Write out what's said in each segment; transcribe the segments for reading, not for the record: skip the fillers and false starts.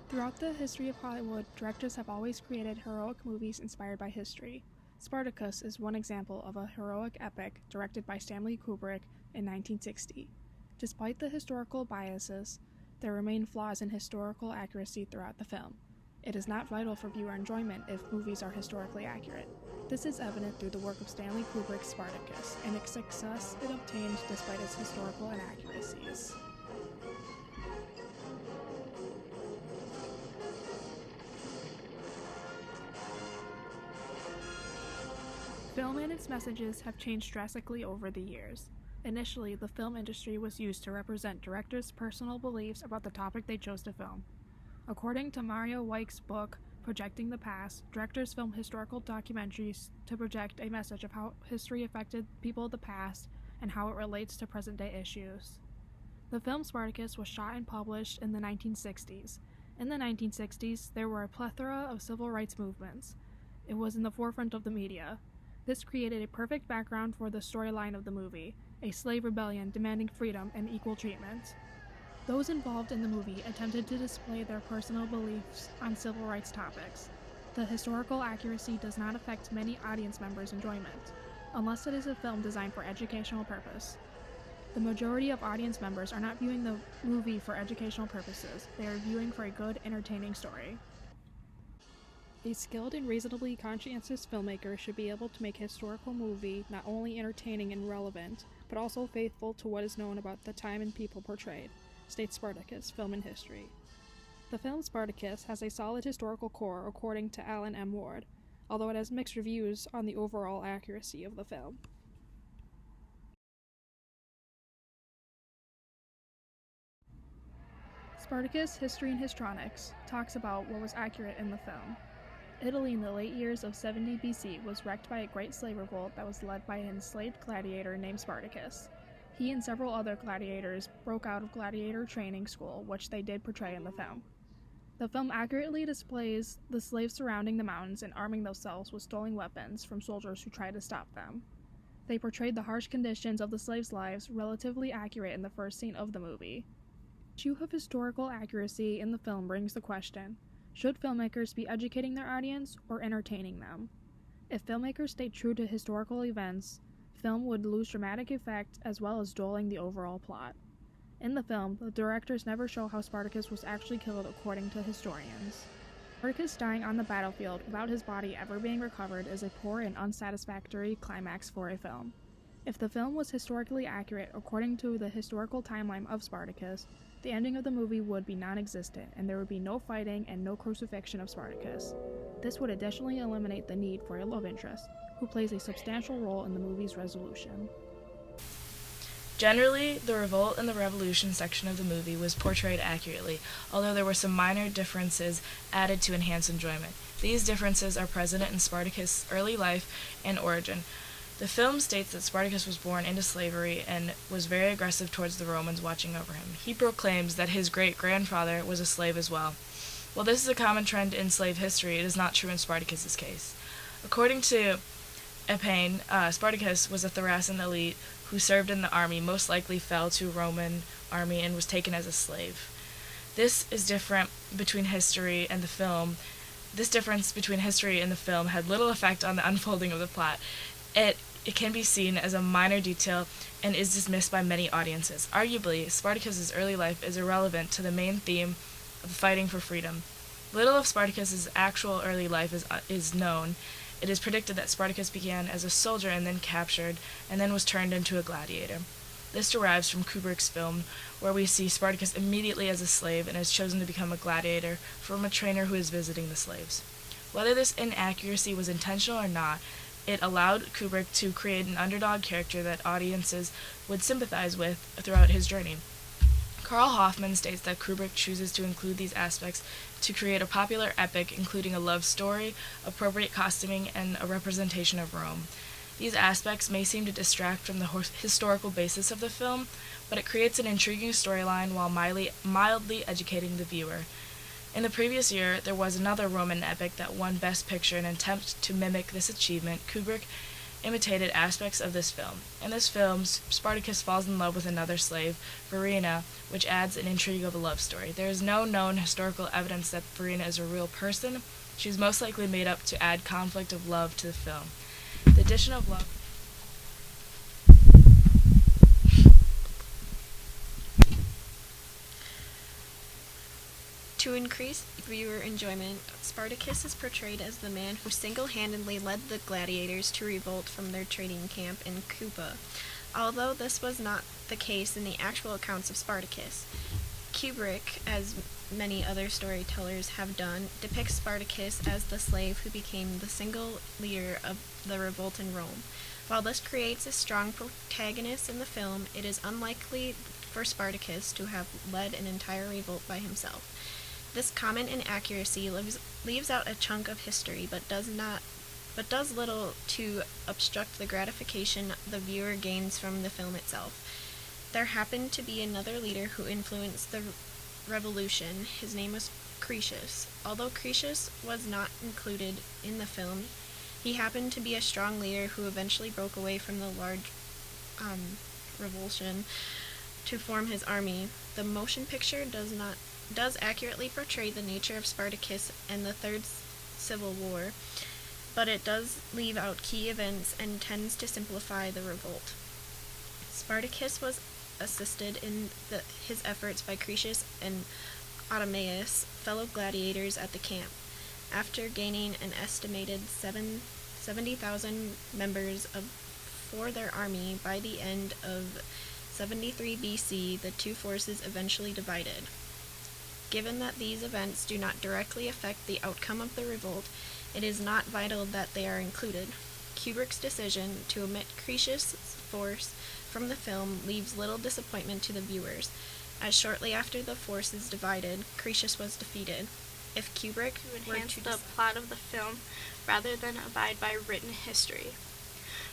Throughout the history of Hollywood, directors have always created heroic movies inspired by history. Spartacus is one example of a heroic epic directed by Stanley Kubrick in 1960. Despite the historical biases, there remain flaws in historical accuracy throughout the film. It is not vital for viewer enjoyment if movies are historically accurate. This is evident through the work of Stanley Kubrick's Spartacus and its success it obtained despite its historical inaccuracies. Film and its messages have changed drastically over the years. Initially, the film industry was used to represent directors' personal beliefs about the topic they chose to film. According to Mario Weich's book, Projecting the Past, directors film historical documentaries to project a message of how history affected people of the past and how it relates to present-day issues. The film Spartacus was shot and published in the 1960s. In the 1960s, there were a plethora of civil rights movements. It was in the forefront of the media. This created a perfect background for the storyline of the movie, a slave rebellion demanding freedom and equal treatment. Those involved in the movie attempted to display their personal beliefs on civil rights topics. The historical accuracy does not affect many audience members' enjoyment, unless it is a film designed for educational purpose. The majority of audience members are not viewing the movie for educational purposes, they are viewing for a good, entertaining story. A skilled and reasonably conscientious filmmaker should be able to make a historical movie not only entertaining and relevant, but also faithful to what is known about the time and people portrayed, states Spartacus, Film and History. The film Spartacus has a solid historical core according to Alan M. Ward, although it has mixed reviews on the overall accuracy of the film. Spartacus, History and Histrionics talks about what was accurate in the film. Italy in the late years of 70 BC was wrecked by a great slave revolt that was led by an enslaved gladiator named Spartacus. He and several other gladiators broke out of gladiator training school, which they did portray in the film. The film accurately displays the slaves surrounding the mountains and arming themselves with stolen weapons from soldiers who tried to stop them. They portrayed the harsh conditions of the slaves' lives relatively accurate in the first scene of the movie. The issue of historical accuracy in the film brings the question, should filmmakers be educating their audience or entertaining them? If filmmakers stay true to historical events, film would lose dramatic effect as well as dulling the overall plot. In the film, the directors never show how Spartacus was actually killed according to historians. Spartacus dying on the battlefield without his body ever being recovered is a poor and unsatisfactory climax for a film. If the film was historically accurate according to the historical timeline of Spartacus, the ending of the movie would be non-existent, and there would be no fighting and no crucifixion of Spartacus. This would additionally eliminate the need for a love interest, who plays a substantial role in the movie's resolution. Generally, the revolt and the revolution section of the movie was portrayed accurately, although there were some minor differences added to enhance enjoyment. These differences are present in Spartacus' early life and origin. The film states that Spartacus was born into slavery and was very aggressive towards the Romans watching over him. He proclaims that his great-grandfather was a slave as well. While this is a common trend in slave history, it is not true in Spartacus' case. According to Epaine, Spartacus was a Thracian elite who served in the army, most likely fell to a Roman army and was taken as a slave. This is different between history and the film. This difference between history and the film had little effect on the unfolding of the plot. It can be seen as a minor detail and is dismissed by many audiences. Arguably, Spartacus' early life is irrelevant to the main theme of fighting for freedom. Little of Spartacus' actual early life is known. It is predicted that Spartacus began as a soldier and then captured, and then was turned into a gladiator. This derives from Kubrick's film, where we see Spartacus immediately as a slave and is chosen to become a gladiator from a trainer who is visiting the slaves. Whether this inaccuracy was intentional or not, it allowed Kubrick to create an underdog character that audiences would sympathize with throughout his journey. Carl Hoffman states that Kubrick chooses to include these aspects to create a popular epic including a love story, appropriate costuming, and a representation of Rome. These aspects may seem to distract from the historical basis of the film, but it creates an intriguing storyline while mildly educating the viewer. In the previous year, there was another Roman epic that won Best Picture in an attempt to mimic this achievement. Kubrick imitated aspects of this film. In this film, Spartacus falls in love with another slave, Verena, which adds an intrigue of a love story. There is no known historical evidence that Verena is a real person. She's most likely made up to add conflict of love to the film. The addition of love To increase viewer enjoyment, Spartacus is portrayed as the man who single-handedly led the gladiators to revolt from their training camp in Cuba. Although this was not the case in the actual accounts of Spartacus, Kubrick, as many other storytellers have done, depicts Spartacus as the slave who became the single leader of the revolt in Rome. While this creates a strong protagonist in the film, it is unlikely for Spartacus to have led an entire revolt by himself. This common inaccuracy leaves out a chunk of history, but does little to obstruct the gratification the viewer gains from the film itself. There happened to be another leader who influenced the revolution. His name was Croesus. Although Croesus was not included in the film, he happened to be a strong leader who eventually broke away from the large revolution to form his army. The motion picture does accurately portray the nature of Spartacus and the Third Civil War, but it does leave out key events and tends to simplify the revolt. Spartacus was assisted in his efforts by Croesus and Automaeus, fellow gladiators at the camp. After gaining an estimated 70,000 members for their army by the end of 73 BC, the two forces eventually divided. Given that these events do not directly affect the outcome of the revolt, it is not vital that they are included. Kubrick's decision to omit Croesus' force from the film leaves little disappointment to the viewers, as shortly after the forces divided, Croesus was defeated. If Kubrick To were enhance to the plot of the film rather than abide by written history.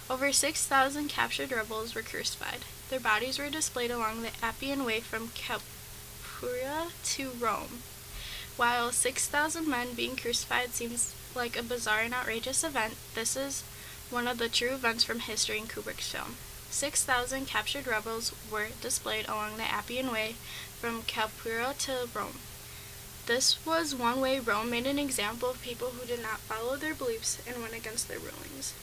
Over 6,000 captured rebels were crucified. Their bodies were displayed along the Appian Way from Capua to Rome. While 6,000 men being crucified seems like a bizarre and outrageous event, this is one of the true events from history in Kubrick's film. 6,000 captured rebels were displayed along the Appian Way from Capua to Rome. This was one way Rome made an example of people who did not follow their beliefs and went against their rulings.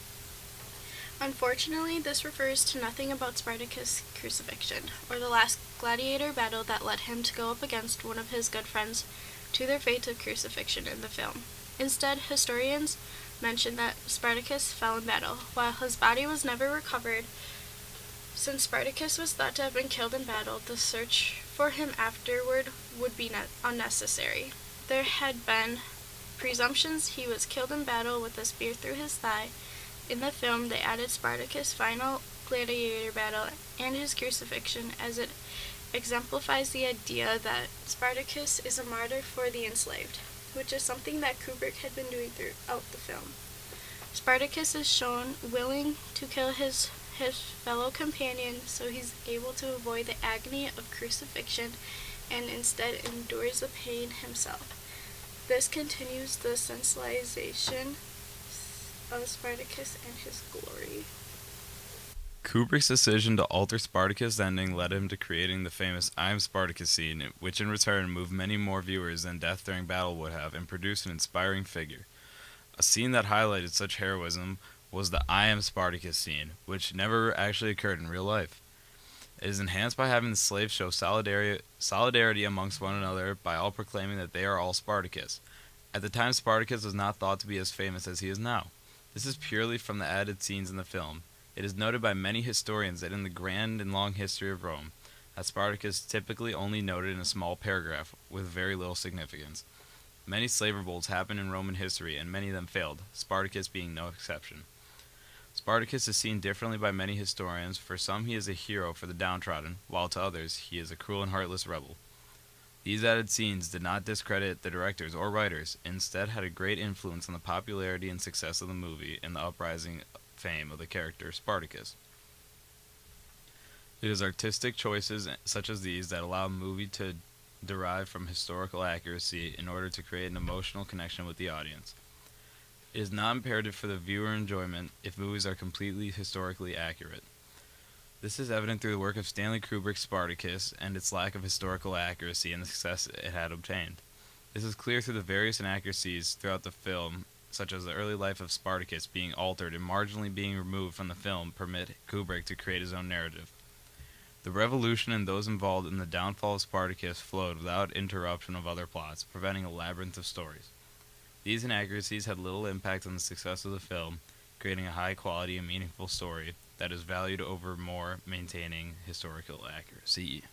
Unfortunately, this refers to nothing about Spartacus' crucifixion, or the last gladiator battle that led him to go up against one of his good friends to their fate of crucifixion in the film. Instead, historians mention that Spartacus fell in battle, while his body was never recovered. Since Spartacus was thought to have been killed in battle, the search for him afterward would be unnecessary. There had been presumptions he was killed in battle with a spear through his thigh. In the film, they added Spartacus' final gladiator battle and his crucifixion, as it exemplifies the idea that Spartacus is a martyr for the enslaved, which is something that Kubrick had been doing throughout the film. Spartacus is shown willing to kill his fellow companion so he's able to avoid the agony of crucifixion and instead endures the pain himself. This continues the sensationalization of Spartacus and his glory. Kubrick's decision to alter Spartacus' ending led him to creating the famous I Am Spartacus scene, which in return moved many more viewers than death during battle would have and produced an inspiring figure. A scene that highlighted such heroism was the I Am Spartacus scene, which never actually occurred in real life. It is enhanced by having the slaves show solidarity amongst one another by all proclaiming that they are all Spartacus. At the time, Spartacus was not thought to be as famous as he is now. This is purely from the added scenes in the film. It is noted by many historians that in the grand and long history of Rome, that Spartacus typically only noted in a small paragraph with very little significance. Many slave revolts happened in Roman history, and many of them failed, Spartacus being no exception. Spartacus is seen differently by many historians. For some, he is a hero for the downtrodden, while to others, he is a cruel and heartless rebel. These added scenes did not discredit the directors or writers, instead had a great influence on the popularity and success of the movie and the uprising fame of the character Spartacus. It is artistic choices such as these that allow a movie to derive from historical accuracy in order to create an emotional connection with the audience. It is not imperative for the viewer enjoyment if movies are completely historically accurate. This is evident through the work of Stanley Kubrick's Spartacus and its lack of historical accuracy and the success it had obtained. This is clear through the various inaccuracies throughout the film, such as the early life of Spartacus being altered and marginally being removed from the film permit Kubrick to create his own narrative. The revolution and those involved in the downfall of Spartacus flowed without interruption of other plots, preventing a labyrinth of stories. These inaccuracies had little impact on the success of the film, creating a high-quality and meaningful story that is valued over more maintaining historical accuracy.